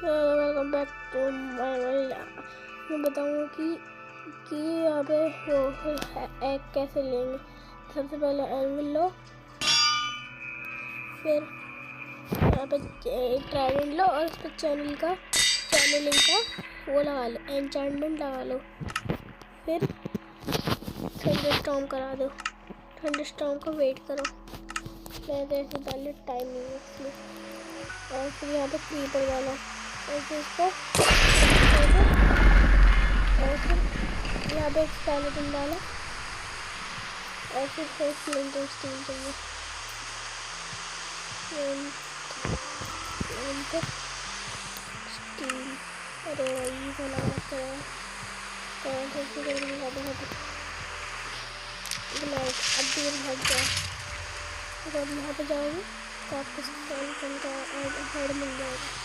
Welcome back to my world. मैं बताऊंगा कि यहाँ पे वो एग कैसे लेंगे। सबसे पहले एंविल लो, फिर यहाँ पे ट्राइडेंट लो और उस पर चैनलिंग का वो लगा लो, एन्चेंटमेंट लगा लो। फिर थंडरस्टॉर्म करा दो। थंडरस्टॉर्म को वेट करो, मैं तो ऐसे पहले टाइम नहीं है इसलिए। और फिर यहाँ पे क्रीपर वाला और फिर इसको और फिर यहाँ पे एक स्केलेटन डाला और फिर फ्लिंट स्टील चाहिए। स्टील, अरे वही वाला बात कर रहा है। अब दूर भाग जाओ। जब यहाँ पे जाओगे तो आपको स्केलेटन का हेड मिल जाएगा।